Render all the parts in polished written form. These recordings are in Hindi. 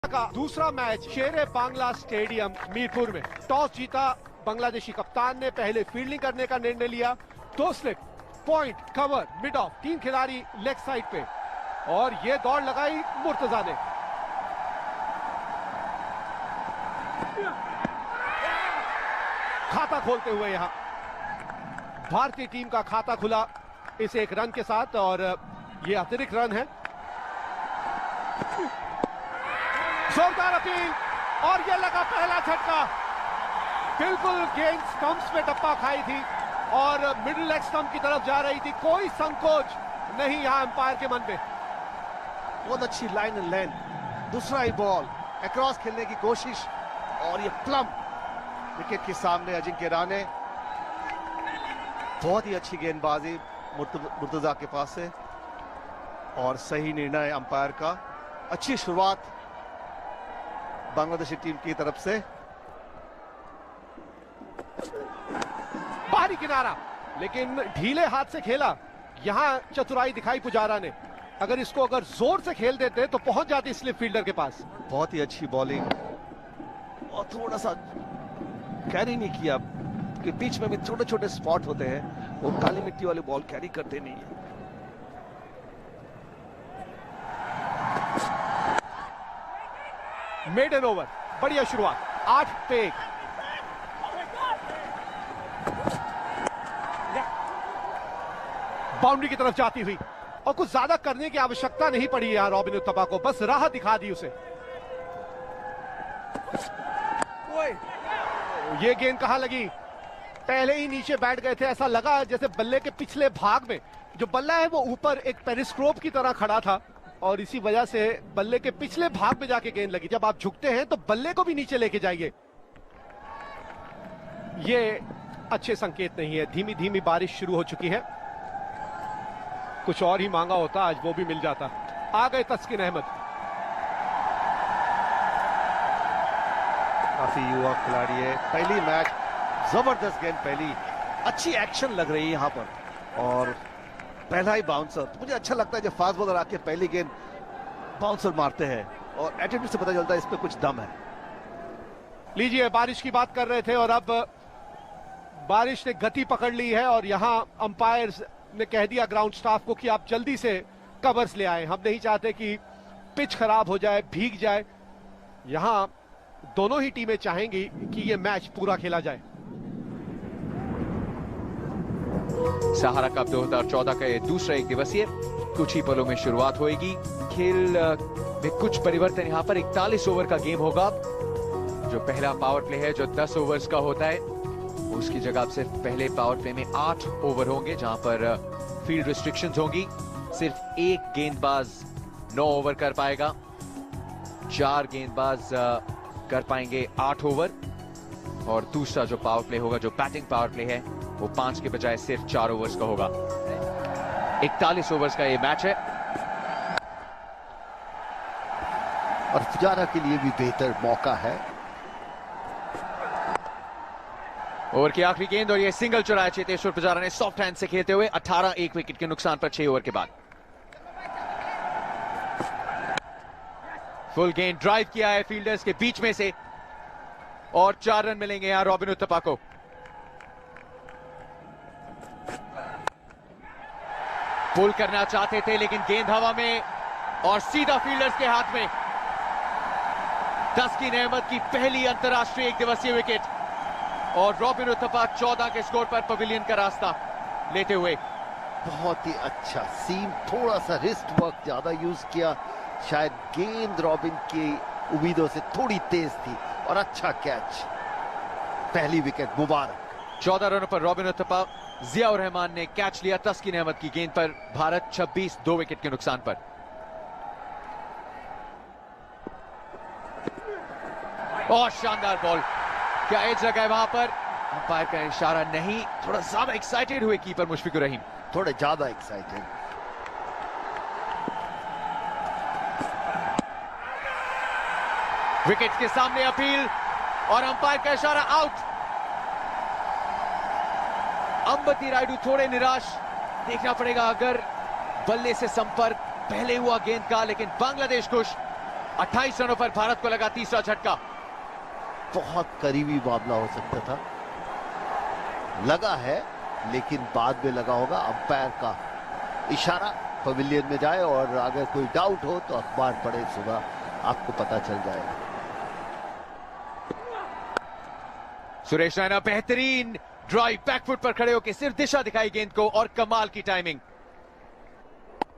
का दूसरा मैच शेरे बांग्ला स्टेडियम मीरपुर में। टॉस जीता बांग्लादेशी कप्तान ने, पहले फील्डिंग करने का निर्णय लिया। 2 slip, point, cover, mid of, 3 खिलाड़ी लेग साइड पे, और ये दौड़ लगाई मुर्तजा ने। खाता खोलते हुए यहां भारतीय टीम का खाता खुला इस एक रन के साथ, और ये अतिरिक्त रन है। जोरदार अपील, और ये लगा पहला झटका। बिल्कुल गेंद स्टंप्स पे टप्पा खाई थी और मिडिल लेग स्टंप की तरफ जा रही थी। कोई संकोच नहीं यहां अंपायर के मन में। बहुत अच्छी लाइन एंड लेंथ, दूसरा ही बॉल अक्रॉस खेलने की कोशिश, और ये प्लम विकेट के सामने अजिंक्य रहाणे। बहुत ही अच्छी गेंदबाजी मुर्तजा के पास से, और सही निर्णय अंपायर का। अच्छी शुरुआत बांग्लादेशी टीम की तरफ से। बाहरी किनारा, लेकिन ढीले हाथ से खेला। यहां चतुराई दिखाई पुजारा ने। अगर इसको जोर से खेल देते तो पहुंच जाती स्लिप फील्डर के पास। बहुत ही अच्छी बॉलिंग, और थोड़ा सा कैरी नहीं किया, कि बीच में भी छोटे छोटे स्पॉट होते हैं, वो काली मिट्टी वाले बॉल कैरी करते नहीं है। मेडन ओवर, बढ़िया शुरुआत, 8 पे 1। बाउंड्री की तरफ जाती हुई, और कुछ ज्यादा करने की आवश्यकता नहीं पड़ी यार रॉबिन उत्तपा को, बस राह दिखा दी उसे। ये गेंद कहां लगी? पहले ही नीचे बैठ गए थे, ऐसा लगा जैसे बल्ले के पिछले भाग में जो बल्ला है वो ऊपर एक पेरिस्कोप की तरह खड़ा था, और इसी वजह से बल्ले के पिछले भाग में जाके गेंद लगी। जब आप झुकते हैं तो बल्ले को भी नीचे लेके जाइए। ये अच्छे संकेत नहीं है। धीमी धीमी बारिश शुरू हो चुकी है। कुछ और ही मांगा होता, आज वो भी मिल जाता। आ गए तस्किन अहमद। काफी युवा खिलाड़ी है, पहली मैच, जबरदस्त गेंद, पहली अच्छी एक्शन लग रही है यहां पर, और पहला ही बाउंसर। तो मुझे अच्छा लगता है जब फास्ट बॉलर आके पहली गेंद बाउंसर मारते हैं, और एटीट्यूड से पता चलता है इसमें कुछ दम है। लीजिए, बारिश की बात कर रहे थे, और अब बारिश ने गति पकड़ ली है, और यहां अंपायर्स ने कह दिया ग्राउंड स्टाफ को कि आप जल्दी से कवर्स ले आए। हम नहीं चाहते कि पिच खराब हो जाए, भीग जाए। यहां दोनों ही टीमें चाहेंगी कि यह मैच पूरा खेला जाए। सहारा कप 2014 का ये दूसरा एक दिवसीय कुछ ही पलों में शुरुआत होगी। खेल में कुछ परिवर्तन। यहाँ पर 41 ओवर का गेम होगा। जो पहला पावर प्ले है जो 10 ओवर्स का होता है, उसकी जगह सिर्फ पहले पावर प्ले में 8 ओवर होंगे, जहां पर फील्ड रिस्ट्रिक्शंस होंगी। सिर्फ एक गेंदबाज 9 ओवर कर पाएगा, 4 गेंदबाज कर पाएंगे 8 ओवर, और दूसरा जो पावर प्ले होगा, जो बैटिंग पावर प्ले है, वो 5 के बजाय सिर्फ 4 ओवर्स का होगा। 41 ओवर्स का ये मैच है, और पुजारा के लिए भी बेहतर मौका है। ओवर की आखिरी गेंद, और ये सिंगल चुराया चेतेश्वर पुजारा ने सॉफ्ट हैंड से खेलते हुए। 18 1 विकेट के नुकसान पर 6 ओवर के बाद। फुल गेंद ड्राइव किया है फील्डर्स के बीच में से, और 4 रन मिलेंगे यहां रॉबिन उत्तपा को। पुल करना चाहते थे, लेकिन गेंद हवा में और सीधा फील्डर्स के हाथ में। तस्किन अहमद की पहली अंतरराष्ट्रीय एक दिवसीय विकेट, और रॉबिन उत्तपा 14 के स्कोर पर पवेलियन का रास्ता लेते हुए। बहुत ही अच्छा सीम, थोड़ा सा रिस्ट वर्क ज्यादा यूज किया, शायद गेंद रॉबिन की उम्मीदों से थोड़ी तेज थी, और अच्छा कैच। पहली विकेट मुबारक। 14 रनों पर रॉबिन उत्तपा। जियाउर रहमान ने कैच लिया तस्किन अहमद की गेंद पर। भारत 26 2 विकेट के नुकसान पर। और शानदार बॉल, क्या एज लगा है वहां पर? अंपायर का इशारा नहीं। थोड़ा ज्यादा एक्साइटेड हुए कीपर मुशफिकुर रहीम, थोड़े ज्यादा एक्साइटेड। विकेट के सामने अपील, और अंपायर का इशारा आउट। अंबती रायडू थोड़े निराश। देखना पड़ेगा अगर बल्ले से संपर्क पहले हुआ गेंद का, लेकिन बांग्लादेश खुश। 28 रनों पर भारत को लगा तीसरा झटका। बहुत करीबी मामला हो सकता था, लगा है, लेकिन बाद में लगा होगा। अंपायर का इशारा पवेलियन में जाए, और अगर कोई डाउट हो तो अखबार पढ़े, सुबह आपको पता चल जाएगा। सुरेश रैना बेहतरीन ड्राइव, बैकफुट पर खड़े होकर सिर्फ दिशा दिखाई गेंद को, और कमाल की टाइमिंग।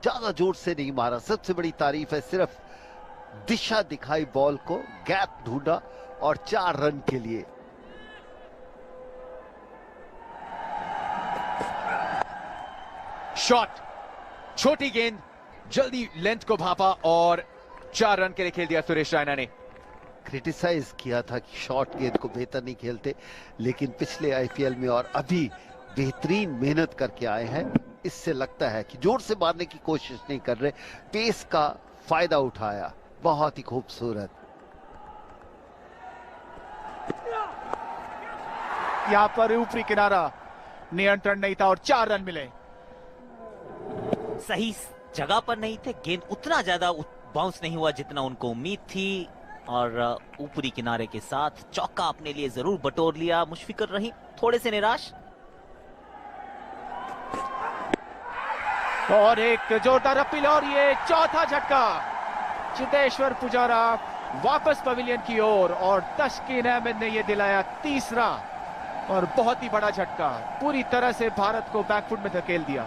ज्यादा जोर से नहीं मारा, सबसे बड़ी तारीफ है, सिर्फ दिशा दिखाई बॉल को, गैप ढूंढा और 4 रन के लिए। शॉट, छोटी गेंद, जल्दी लेंथ को भापा और 4 रन के लिए खेल दिया सुरेश रैना ने। क्रिटिसाइज किया था कि शॉर्ट गेंद को बेहतर नहीं खेलते, लेकिन पिछले आईपीएल में और अभी बेहतरीन मेहनत करके आए हैं। इससे लगता है कि जोर से मारने की कोशिश नहीं कर रहे, पेस का फायदा उठाया। बहुत ही खूबसूरत। यहां पर ऊपरी किनारा नियंत्रण नहीं था और 4 रन मिले। सही जगह पर नहीं थे, गेंद उतना ज्यादा बाउंस नहीं हुआ जितना उनको उम्मीद थी, और ऊपरी किनारे के साथ चौका अपने लिए जरूर बटोर लिया। मुशफिकुर रहीम थोड़े से निराश। और एक जोरदार अपील, और ये चौथा झटका। चितेश्वर पुजारा वापस पवेलियन की ओर, और तस्कीन अहमद ने ये दिलाया तीसरा और बहुत ही बड़ा झटका। पूरी तरह से भारत को बैकफुट में धकेल दिया।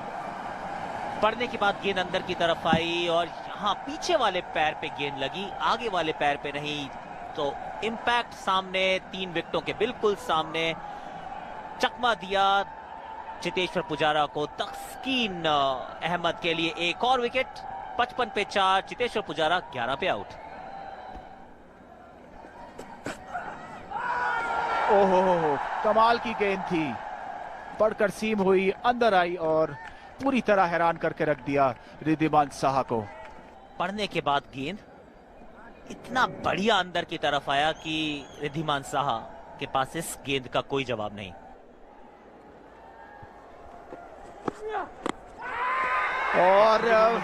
पड़ने के बाद गेंद अंदर की तरफ आई, और यहाँ पीछे वाले पैर पे गेंद लगी, आगे वाले पैर पे नहीं, तो इम्पैक्ट सामने, 3 विकेटों के बिल्कुल सामने। चकमा दिया चितेश्वर पुजारा को। तस्कीन अहमद के लिए एक और विकेट। 55 पे 4, चितेश्वर पुजारा 11 पे आउट। ओहो, कमाल की गेंद थी, पड़कर सीम हुई, अंदर आई और पूरी तरह हैरान करके रख दिया रिद्धिमान साहा को। पड़ने के बाद गेंद इतना बढ़िया अंदर की तरफ आया कि रिद्धिमान साहा के पास इस गेंद का कोई जवाब नहीं। और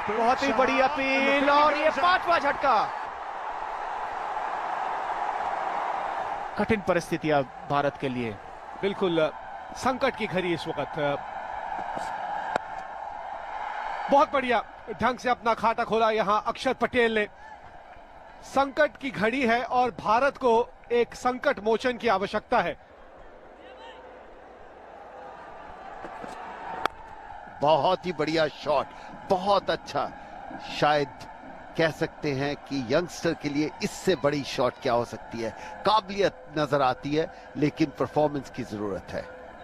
बहुत ही बड़ी अपील, और ये 5वां झटका। कठिन परिस्थितियां भारत के लिए, बिल्कुल संकट की घड़ी इस वक्त। बहुत बढ़िया ढंग से अपना खाता खोला यहां अक्षर पटेल ने। संकट की घड़ी है और भारत को एक संकट मोचन की आवश्यकता है। बहुत ही बढ़िया शॉट, बहुत अच्छा। शायद कह सकते हैं कि यंगस्टर के लिए इससे बड़ी शॉट क्या हो सकती है। काबिलियत नजर आती है, लेकिन परफॉर्मेंस की जरूरत है।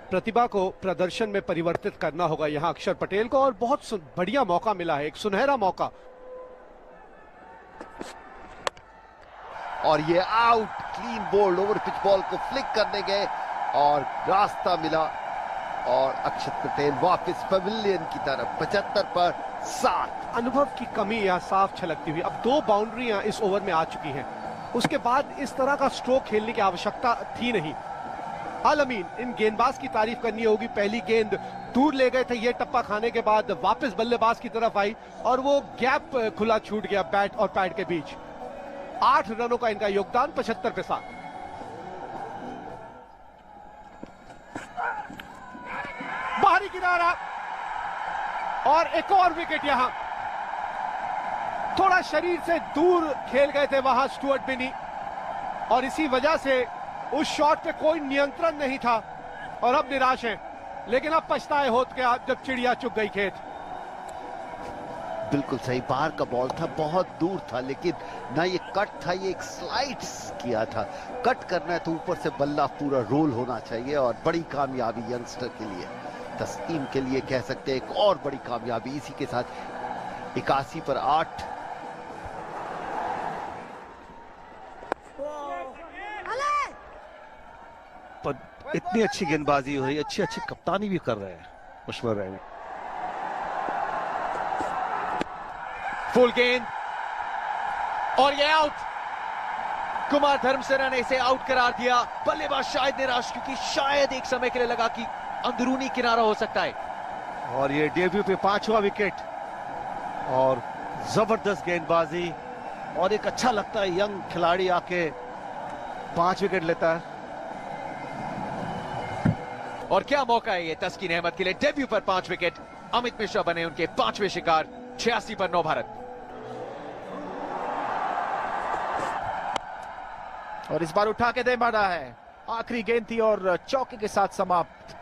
प्रतिभा को प्रदर्शन में परिवर्तित करना होगा यहां अक्षर पटेल को, और बहुत बढ़िया मौका मिला है, एक सुनहरा मौका। और ये out, clean bowled, over pitch ball को फ्लिक करने गए और रास्ता मिला, और अक्षर पटेल वापस पवेलियन की तरफ। 75 पर 7। अनुभव की कमी यहां साफ छलकती हुई। अब 2 बाउंड्रियां इस ओवर में आ चुकी हैं, उसके बाद इस तरह का स्ट्रोक खेलने की आवश्यकता थी नहीं। आलमीन, इन गेंदबाज की तारीफ करनी होगी। पहली गेंद दूर ले गए थे, ये टप्पा खाने के बाद वापस बल्लेबाज की तरफ आई और वो गैप खुला छूट गया बैट और पैड के बीच। 8 रनों का इनका योगदान, 75 पे 7। बाहरी किनारा और एक और विकेट। यहां थोड़ा शरीर से दूर खेल गए थे वहां स्टुअर्ट बिनी, और इसी वजह से उस शॉट पे कोई नियंत्रण नहीं था, और अब निराश हैं। लेकिन अब पछताए होत के जब चिड़िया चुग गई खेत। बिल्कुल सही, बाहर का बॉल था, बहुत दूर था, लेकिन ना ये कट था, ये एक स्लाइड्स किया था। कट करना है तो ऊपर से बल्ला पूरा रोल होना चाहिए, और बड़ी कामयाबी यंगस्टर के लिए, तस्कीन के लिए कह सकते हैं एक और बड़ी कामयाबी। इसी के साथ 81 पर 8। पर इतनी अच्छी गेंदबाजी हो रही है, अच्छी अच्छी कप्तानी भी कर रहे हैं मुशफिकुर रहीम। फुल गेंद और ये आउट। कुमार धर्मसेना ने इसे आउट करार दिया। बल्लेबाज शायद निराश, क्योंकि शायद एक समय के लिए लगा कि अंदरूनी किनारा हो सकता है। और ये डेब्यू पे 5वां विकेट, और जबरदस्त गेंदबाजी, और एक अच्छा लगता है यंग खिलाड़ी आके 5 विकेट लेता है। और क्या मौका है ये तस्कीन अहमद के लिए, डेब्यू पर 5 विकेट। अमित मिश्रा बने उनके 5वें शिकार। 86 पर 9 भारत। और इस बार उठा के दे मारा है। आखिरी गेंद थी और चौके के साथ समाप्त।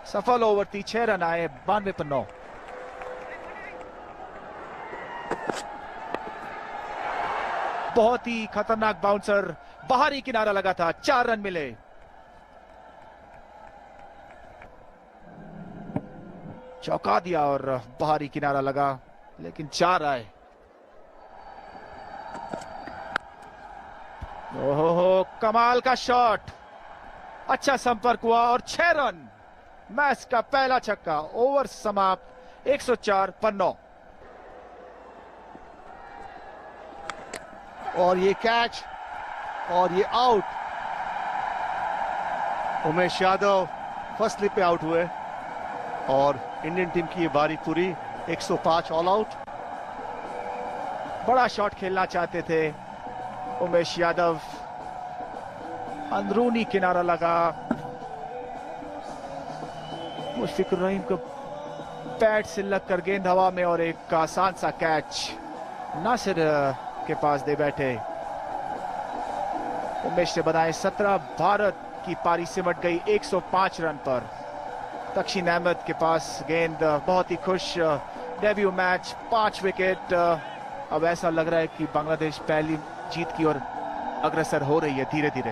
सफल ओवर थी, 6 रन आए, 92 पर 9। बहुत ही खतरनाक बाउंसर, बाहरी किनारा लगा था, 4 रन मिले। चौका दिया और बाहरी किनारा लगा, लेकिन 4 आए। ओहो, कमाल का शॉट, अच्छा संपर्क हुआ और 6 रन। मैच का पहला छक्का, ओवर समाप्त, 104 पर 9। और ये कैच और ये out. Umesh Yadav first slip पे आउट हुए और इंडियन टीम की ये बारी पूरी। 105 ऑल आउट। बड़ा शॉट खेलना चाहते थे उमेश यादव, अंदरूनी किनारा लगा। मुशफिकुर रहीम को पैड से लगकर गेंद हवा में और एक आसान सा कैच नासिर के पास दे बैठे। उमेश ने बनाए 17। भारत की पारी सिमट गई 105 रन पर। तस्कीन अहमद के पास गेंद, बहुत ही खुश डेब्यू मैच, 5 विकेट। अब ऐसा लग रहा है कि बांग्लादेश पहली जीत की ओर अग्रसर हो रही है धीरे धीरे।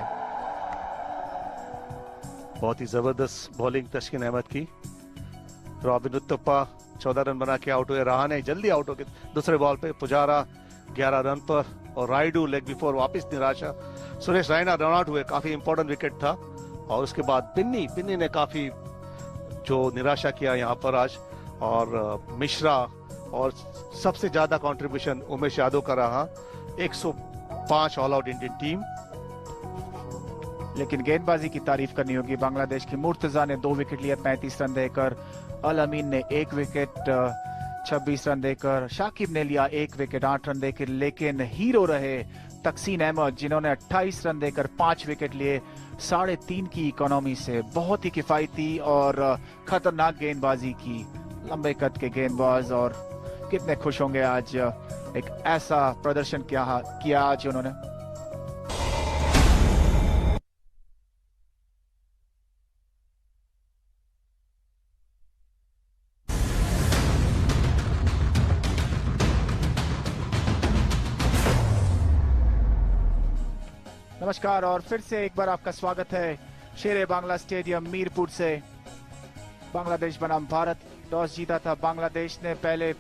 बहुत ही जबरदस्त बॉलिंग तस्कीन अहमद की। रॉबिन उत्तप्पा 14 रन बना के आउट हुए। रहाणे जल्दी आउट हो गए दूसरे बॉल पे। पुजारा 11 रन पर और राइडू लेग बिफोर वापस निराशा। सुरेश रैना रन आउट हुए, काफी इंपॉर्टेंट विकेट था। और उसके बाद पिन्नी ने काफी जो निराशा किया यहाँ पर आज। और मिश्रा और सबसे ज्यादा कंट्रीब्यूशन उमेश यादव का रहा। 105 ऑल आउट इंडियन टीम। लेकिन गेंदबाजी की तारीफ करनी होगी बांग्लादेश की। मुर्तजा ने 2 विकेट लिए 35 रन देकर। अल अमीन ने 1 विकेट 26 रन देकर। शाकिब ने लिया 1 विकेट 8 रन देकर। लेकिन हीरो रहे तस्कीन अहमद, जिन्होंने 28 रन देकर 5 विकेट लिए। 3.5 की इकोनॉमी से बहुत ही किफायती और खतरनाक गेंदबाजी की। लंबे कद के गेंदबाज, और कितने खुश होंगे आज एक ऐसा प्रदर्शन किया आज उन्होंने। नमस्कार और फिर से एक बार आपका स्वागत है शेरे बांग्ला स्टेडियम मीरपुर से। बांग्लादेश बनाम भारत। टॉस जीता था बांग्लादेश ने, पहले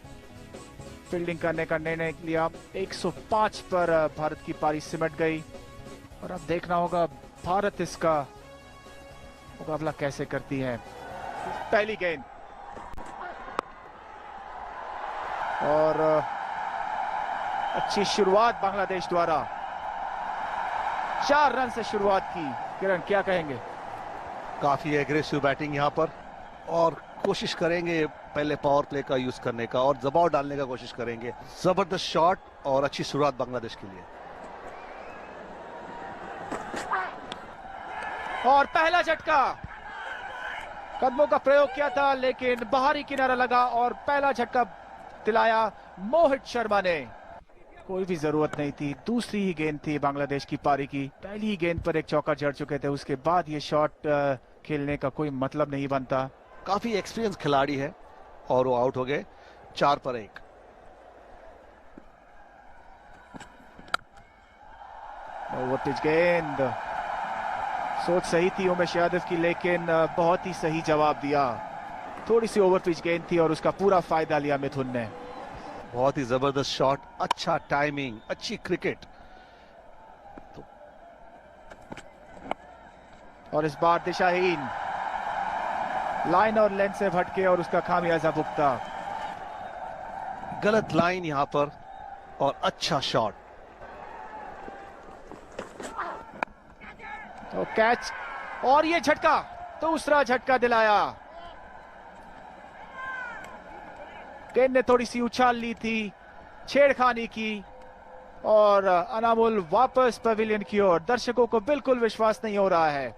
फील्डिंग करने का निर्णय लिया। 105 पर भारत की पारी सिमट गई और अब देखना होगा भारत इसका मुकाबला कैसे करती है। पहली गेंद और अच्छी शुरुआत बांग्लादेश द्वारा। 4 रन से शुरुआत की। किरण, क्या कहेंगे? काफी एग्रेसिव बैटिंग यहाँ पर और कोशिश करेंगे पहले पावर प्ले का यूज करने का और दबाव डालने का कोशिश करेंगे। जबरदस्त शॉट और अच्छी शुरुआत बांग्लादेश के लिए। और पहला झटका, कदमों का प्रयोग किया था लेकिन बाहरी किनारा लगा और पहला झटका दिलाया मोहित शर्मा ने। कोई भी जरूरत नहीं थी, दूसरी ही गेंद थी बांग्लादेश की पारी की। पहली ही गेंद पर एक चौका जड़ चुके थे, उसके बाद ये शॉट खेलने का कोई मतलब नहीं बनता। काफी एक्सपीरियंस खिलाड़ी है और वो आउट हो गए 4 पर 1। ओवर पिच गेंद, सोच सही थी उमेश यादव की, लेकिन बहुत ही सही जवाब दिया। थोड़ी सी ओवर पिच गेंद थी और उसका पूरा फायदा लिया मिथुन ने। बहुत ही जबरदस्त शॉट, अच्छा टाइमिंग, अच्छी क्रिकेट। और इस बार दिशाहीन, लाइन और लेंथ से भटके और उसका खामियाजा भुगता। गलत लाइन यहां पर और अच्छा शॉट। तो कैच और ये झटका, दूसरा झटका दिलाया। गेंद ने थोड़ी सी उछाल ली थी, छेड़खानी की और अनामुल वापस पवेलियन की ओर। दर्शकों को बिल्कुल विश्वास नहीं हो रहा है।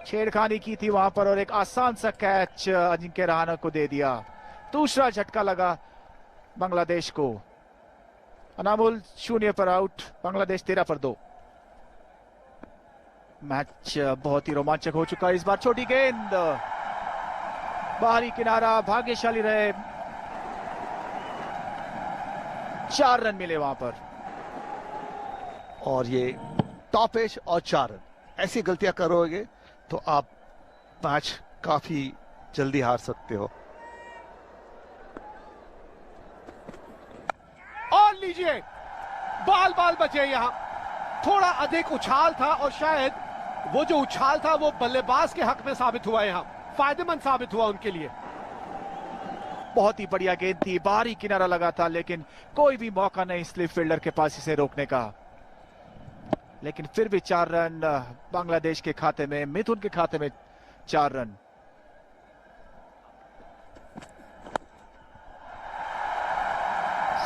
छेड़खानी की थी वहां पर और एक आसान सा कैच अजिंक्य रहाणे को दे दिया। दूसरा झटका लगा बांग्लादेश को। अनामुल 0 पर आउट, बांग्लादेश 13 पर 2। मैच बहुत ही रोमांचक हो चुका है इस बार। छोटी गेंद, बाहरी किनारा, भाग्यशाली रहे, 4 रन मिले वहां पर। और ये टॉप एज और 4 रन, ऐसी गलतियां करोगे तो आप मैच काफी जल्दी हार सकते हो। और लीजिए, बाल बाल बचे। यहां थोड़ा अधिक उछाल था और शायद वो जो उछाल था वो बल्लेबाज के हक में साबित हुआ, यहां फायदेमंद साबित हुआ उनके लिए। बहुत ही बढ़िया गेंद थी, बाहरी किनारा लगा था, लेकिन कोई भी मौका नहीं स्लिप फील्डर के पास इसे रोकने का। लेकिन फिर भी 4 रन बांग्लादेश के खाते में, मिथुन के खाते में 4 रन।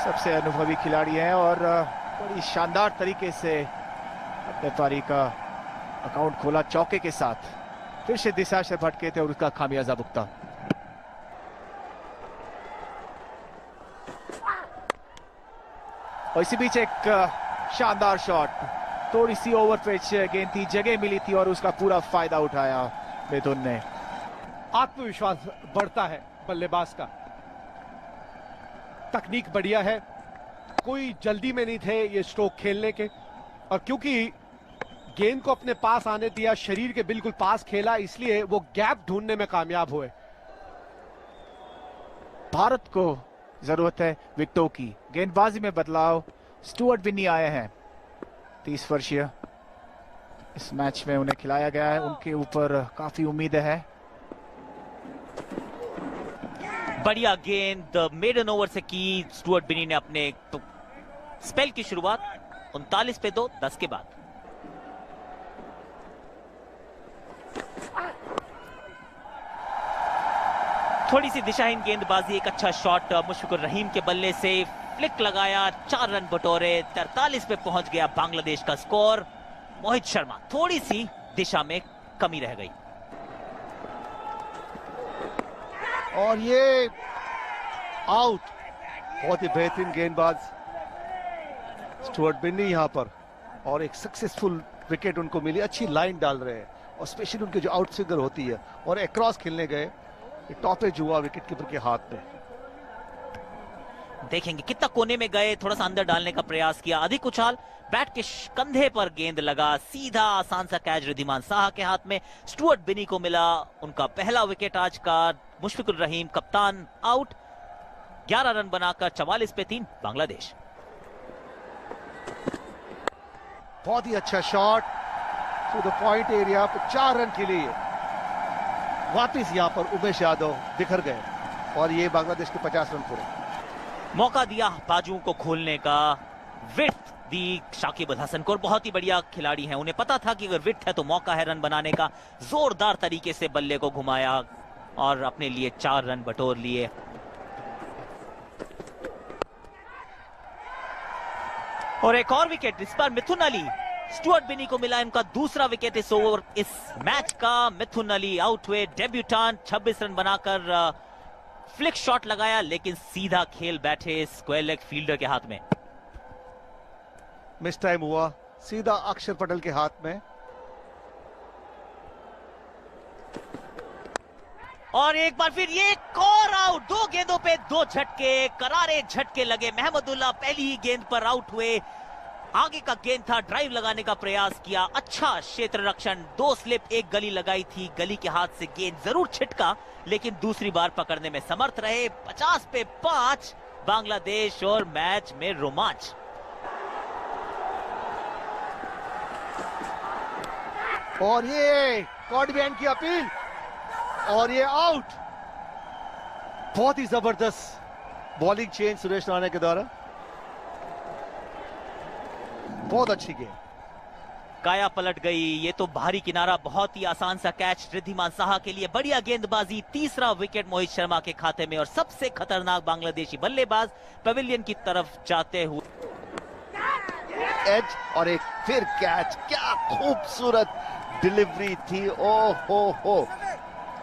सबसे अनुभवी खिलाड़ी हैं और बड़ी शानदार तरीके से अपने पारी का अकाउंट खोला चौके के साथ। फिर से दिशा से भटके थे और उसका खामियाजा भुगता। और इसी बीच एक शानदार शॉट, थोड़ी सी ओवर पिच गेंद थी, जगह मिली थी और उसका पूरा फायदा उठाया मिथुन ने। आत्मविश्वास बढ़ता है बल्लेबाज का। तकनीक बढ़िया है, कोई जल्दी में नहीं थे ये स्ट्रोक खेलने के, और क्योंकि गेंद को अपने पास आने दिया, शरीर के बिल्कुल पास खेला, इसलिए वो गैप ढूंढने में कामयाब हुए। भारत को जरूरत है विकेटों की। गेंदबाजी में बदलाव, स्टुअर्ट बिन्नी आए हैं, 30 वर्षीय। इस मैच में उन्हें खिलाया गया है, उनके ऊपर काफी उम्मीदें हैं। बढ़िया गेंद मेडन ओवर से की स्टुअर्ट बिन्नी ने अपने स्पेल की शुरुआत। 39 पे 2, 10 के बाद। थोड़ी सी दिशाहीन गेंदबाजी, एक अच्छा शॉट मुशफिकुर रहीम के बल्ले से, फ्लिक लगाया, 4 रन बटोरे, 43 पे पहुंच गया बांग्लादेश का स्कोर। मोहित शर्मा थोड़ी सी दिशा में कमी रह गई। और ये आउट, बहुत ही बेहतरीन गेंदबाज स्टुअर्ट बिन्नी यहां पर, और एक सक्सेसफुल विकेट उनको मिली। अच्छी लाइन डाल रहे हैं और स्पेशली उनकी जो आउट स्विंगर होती है, और एक्रॉस खेलने गए, टॉप एज हुआ विकेट कीपर के हाथ में। देखेंगे कितना कोने में गए, थोड़ा सा अंदर डालने का प्रयास किया, अधिक उछाल, बैट के कंधे पर गेंद लगा, सीधा आसान सा कैच रिद्धिमान साहा के हाथ में। स्टुअर्ट बिन्नी को मिला उनका पहला विकेट आज का। मुशफिकुर रहीम कप्तान आउट, 11 रन बनाकर 44 पे 3 बांग्लादेश। बहुत ही अच्छा shot to the point area, 4 run के लिए। वापिस यहां पर उमेश यादव बिखर गए और ये बांग्लादेश के 50 रन पूरे। मौका दिया बाजुओं को खोलने का, विड्थ दी शाकिब अल हसन को, और बहुत ही बढ़िया खिलाड़ी हैं, उन्हें पता था कि अगर विड्थ है तो मौका है रन बनाने का। जोरदार तरीके से बल्ले को घुमाया और अपने लिए 4 रन बटोर लिए। और एक और विकेट, इस बार मिथुन अली, स्टुअर्ट बिन्नी को मिला इनका दूसरा विकेट इस ओवर, इस मैच का। मिथुन अली आउट हुए, डेब्यूटांट, 26 रन बनाकर फ्लिक शॉट लगाया, लेकिन सीधा खेल बैठे स्क्वायर लेग फील्डर के हाथ में। मिस टाइम हुआ, सीधा अक्षर पटेल के हाथ में। और एक बार फिर ये एक और आउट, 2 गेंदों पे 2 झटके, करारे झटके लगे। महमदुल्लाह पहली ही गेंद पर आउट हुए। आगे का गेंद था, ड्राइव लगाने का प्रयास किया, अच्छा क्षेत्र रक्षण, 2 स्लिप, 1 गली लगाई थी, गली के हाथ से गेंद जरूर छिटका, लेकिन दूसरी बार पकड़ने में समर्थ रहे। 50 पे 5 बांग्लादेश, और मैच में रोमांच। और ये कॉर्डबैन की अपील, और ये आउट। बहुत ही जबरदस्त बॉलिंग चेंज सुरेश राणे के द्वारा, बहुत अच्छी गेंद। काया पलट गई। ये तो बाहरी किनारा, बहुत ही आसान सा कैच रिद्धिमान साहा के लिए। बढ़िया गेंदबाजी, तीसरा विकेट मोहित शर्मा के खाते में और सबसे खतरनाक बांग्लादेशी बल्लेबाज पवेलियन की तरफ जाते हुए। एज और एक फिर कैच, क्या खूबसूरत डिलीवरी थी। ओ हो,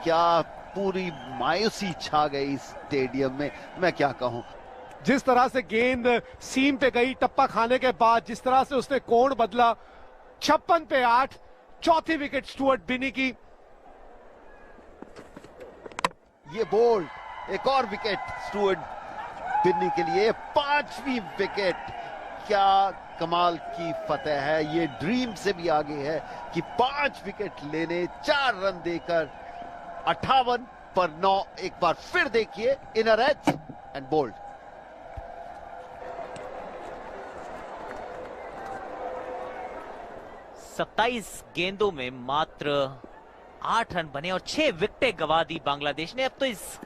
क्या पूरी मायूसी छा गई स्टेडियम में, मैं क्या कहूं। जिस तरह से गेंद सीम पे गई टप्पा खाने के बाद, जिस तरह से उसने कोण बदला, 56 पे 8, चौथी विकेट स्टुअर्ट बिनी की। ये बोल्ड, एक और विकेट स्टुअर्ट बिन्नी के लिए, 5वीं विकेट। क्या कमाल की फतेह है, ये ड्रीम से भी आगे है कि 5 विकेट लेने, 4 रन देकर 58 पर 9। एक बार फिर देखिए, इनर एज एंड बोल्ड। सत्ताईस गेंदों में मात्र 8 रन बने और 6 विकेटें गंवा दी बांग्लादेश ने। अब तो इस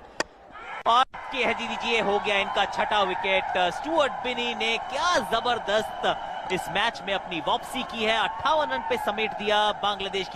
और कह दीजिए हो गया इनका छठा विकेट। स्टुअर्ट बिनी ने क्या जबरदस्त इस मैच में अपनी वापसी की है। 58 रन पे समेट दिया बांग्लादेश की